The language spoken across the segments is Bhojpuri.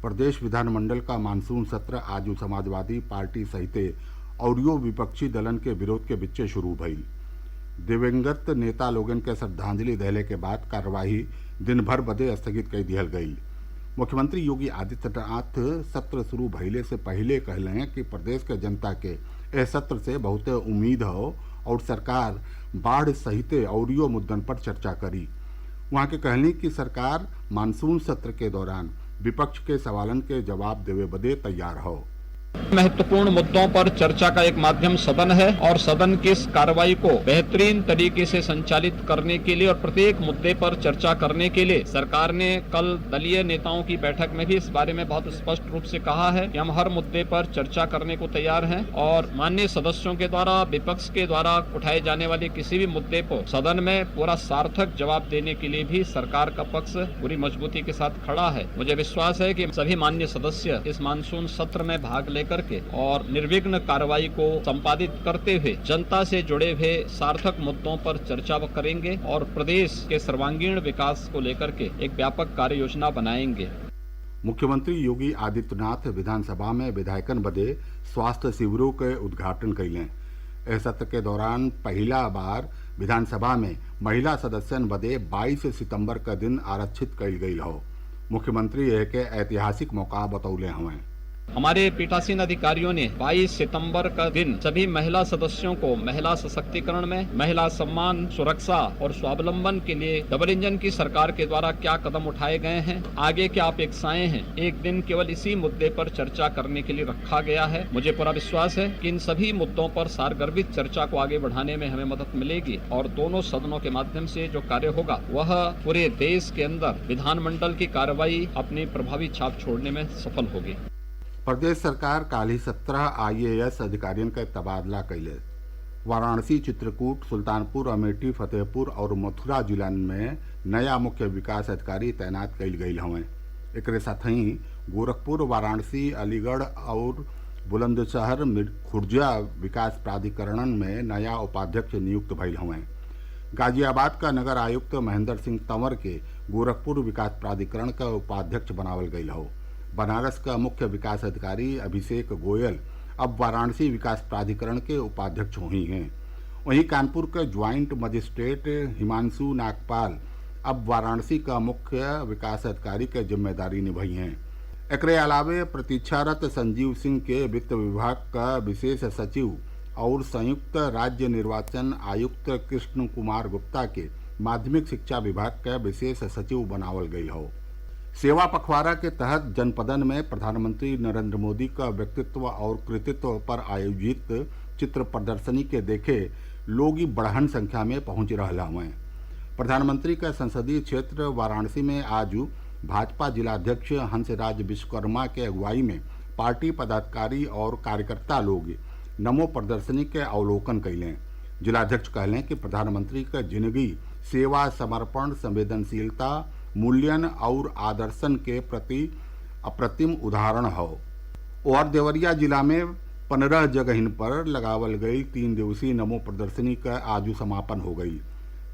प्रदेश विधानमंडल का मानसून सत्र आज समाजवादी पार्टी सहित अउरियो विपक्षी दलन के विरोध के बिच्चे शुरू भइल। दिवंगत नेता लोगन के श्रद्धांजलि देले के बाद कार्यवाही दिन भर बदे स्थगित कर दिहल गई। मुख्यमंत्री योगी आदित्यनाथ सत्र शुरू भइले से पहले कहले कि प्रदेश के जनता के इस सत्र से बहुते उम्मीद हो और सरकार बाढ़ सहित अउरियो मुद्दन पर चर्चा करी। वहाँ के कहनी कि सरकार मानसून सत्र के दौरान विपक्ष के सवालन के जवाब देवे बदे तैयार हो। महत्वपूर्ण मुद्दों पर चर्चा का एक माध्यम सदन है और सदन की इस कार्रवाई को बेहतरीन तरीके से संचालित करने के लिए और प्रत्येक मुद्दे पर चर्चा करने के लिए सरकार ने कल दलीय नेताओं की बैठक में भी इस बारे में बहुत स्पष्ट रूप से कहा है कि हम हर मुद्दे पर चर्चा करने को तैयार हैं और माननीय सदस्यों के द्वारा विपक्ष के द्वारा उठाए जाने वाले किसी भी मुद्दे को सदन में पूरा सार्थक जवाब देने के लिए भी सरकार का पक्ष पूरी मजबूती के साथ खड़ा है। मुझे विश्वास है कि सभी माननीय सदस्य इस मानसून सत्र में भाग लेकर के और निर्विघ्न कार्रवाई को संपादित करते हुए जनता से जुड़े हुए सार्थक मुद्दों पर चर्चा करेंगे और प्रदेश के सर्वांगीण विकास को लेकर के एक व्यापक कार्य योजना बनाएंगे। मुख्यमंत्री योगी आदित्यनाथ विधानसभा में विधायकन बदे स्वास्थ्य शिविरों के उद्घाटन कैले। इस सत्र के दौरान पहला बार विधानसभा में महिला सदस्यन बदे 22 सितंबर का दिन आरक्षित कैल गई हो। मुख्यमंत्री यह के ऐतिहासिक मौका बतौले हुए। हमारे पीठासीन अधिकारियों ने 22 सितंबर का दिन सभी महिला सदस्यों को महिला सशक्तिकरण में महिला सम्मान, सुरक्षा और स्वावलंबन के लिए डबल इंजन की सरकार के द्वारा क्या कदम उठाए गए हैं, आगे क्या अपेक्षाएं हैं, एक दिन केवल इसी मुद्दे पर चर्चा करने के लिए रखा गया है। मुझे पूरा विश्वास है कि इन सभी मुद्दों पर सारगर्भित चर्चा को आगे बढ़ाने में हमें मदद मिलेगी और दोनों सदनों के माध्यम से जो कार्य होगा वह पूरे देश के अंदर विधानमंडल की कार्रवाई अपनी प्रभावी छाप छोड़ने में सफल होगी। प्रदेश सरकार काल ही 17 IAS अधिकारियों का तबादला कैले। वाराणसी, चित्रकूट, सुल्तानपुर, अमेठी, फतेहपुर और मथुरा जिलन में नया मुख्य विकास अधिकारी तैनात कैल गई हवें। एक साथ ही गोरखपुर, वाराणसी, अलीगढ़ और बुलंदशहर खुर्जा विकास प्राधिकरण में नया उपाध्यक्ष नियुक्त भइल हवें। गाजियाबाद का नगर आयुक्त महेंद्र सिंह तंवर के गोरखपुर विकास प्राधिकरण का उपाध्यक्ष बनावल गई हो। बनारस का मुख्य विकास अधिकारी अभिषेक गोयल अब वाराणसी विकास प्राधिकरण के उपाध्यक्ष हुई हैं। वहीं कानपुर के ज्वाइंट मजिस्ट्रेट हिमांशु नागपाल अब वाराणसी का मुख्य विकास अधिकारी की जिम्मेदारी निभाई हैं। एकरे अलावे प्रतीक्षारत संजीव सिंह के वित्त विभाग का विशेष सचिव और संयुक्त राज्य निर्वाचन आयुक्त कृष्ण कुमार गुप्ता के माध्यमिक शिक्षा विभाग का विशेष सचिव बनावल गई हो। सेवा पखवाड़ा के तहत जनपदन में प्रधानमंत्री नरेंद्र मोदी का व्यक्तित्व और कृतित्व पर आयोजित चित्र प्रदर्शनी के देखे लोग बढ़हन संख्या में पहुंच रहा हुए। प्रधानमंत्री का संसदीय क्षेत्र वाराणसी में आज भाजपा जिलाध्यक्ष हंसराज विश्वकर्मा के अगुवाई में पार्टी पदाधिकारी और कार्यकर्ता लोग नमो प्रदर्शनी के अवलोकन कैलें। जिलाध्यक्ष कहलें कि प्रधानमंत्री का जिंदगी सेवा, समर्पण, संवेदनशीलता, मूल्यन और आदर्शन के प्रति अप्रतिम उदाहरण हो। और देवरिया जिला में 15 जगहिन पर लगावल गई 3 दिवसीय नमो प्रदर्शनी का आज समापन हो गई।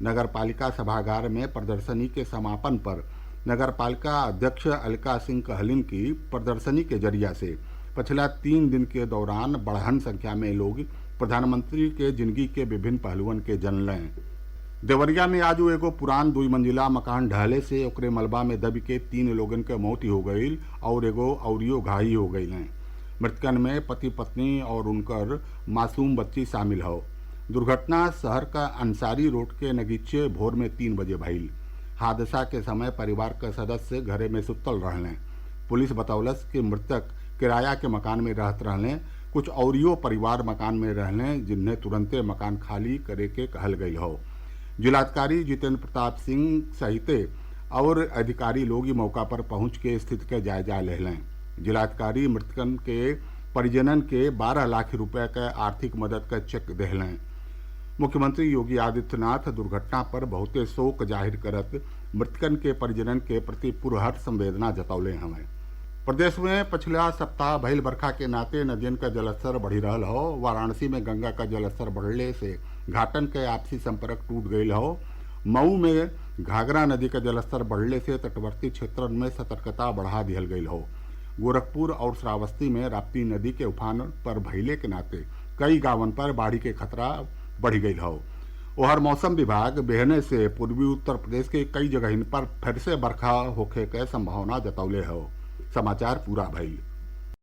नगर पालिका सभागार में प्रदर्शनी के समापन पर नगर पालिका अध्यक्ष अलका सिंह कहलिन की प्रदर्शनी के जरिया से पिछला 3 दिन के दौरान बढ़हन संख्या में लोग प्रधानमंत्री के जिंदगी के विभिन्न पहलुओं के जनलें। देवरिया में आज एगो पुरान 2 मंजिला मकान ढहले से ओकरे मलबा में दब के 3 लोगन के मौत हो गई और एगो अउरियो घायल हो गई हैं। मृतकन में पति पत्नी और उनकर मासूम बच्ची शामिल हो। दुर्घटना शहर का अंसारी रोड के नगीचे भोर में 3 बजे भइल। हादसा के समय परिवार के सदस्य घरे में सुतल रहलें। पुलिस बतौलस कि मृतक किराया के मकान में रहत रहलें। कुछ अउरियो परिवार मकान में रहलें जिन्हें तुरंते मकान खाली करे के कहल गई हो। जिलाधिकारी जितेंद्र प्रताप सिंह सहित और अधिकारी लोग मौका पर पहुंच के स्थिति का जायजा ले लें। जिलाधिकारी मृतकन के परिजनन के 12 लाख रुपए का आर्थिक मदद का चेक देहलें। मुख्यमंत्री योगी आदित्यनाथ दुर्घटना पर बहुते शोक जाहिर करत मृतकन के परिजनन के प्रति पुरहर संवेदना जतौले हमें। प्रदेश में पिछला सप्ताह भइल बरखा के नाते नदियन का जलस्तर बढ़ी रहल हो। वाराणसी में गंगा का जलस्तर बढ़ने से घाटन के आपसी संपर्क टूट गई हो। मऊ में घाघरा नदी का जलस्तर बढ़ने से तटवर्ती क्षेत्रन में सतर्कता बढ़ा दिहल गई हो। गोरखपुर और श्रावस्ती में राप्ती नदी के उफान पर भइले के नाते कई गांवन पर बाढ़ी के खतरा बढ़ गई हो। ओहर मौसम विभाग बेहने से पूर्वी उत्तर प्रदेश के कई जगहिन पर फिर से बरखा होखे के संभावना जतौले हो। समाचार पूरा भइल।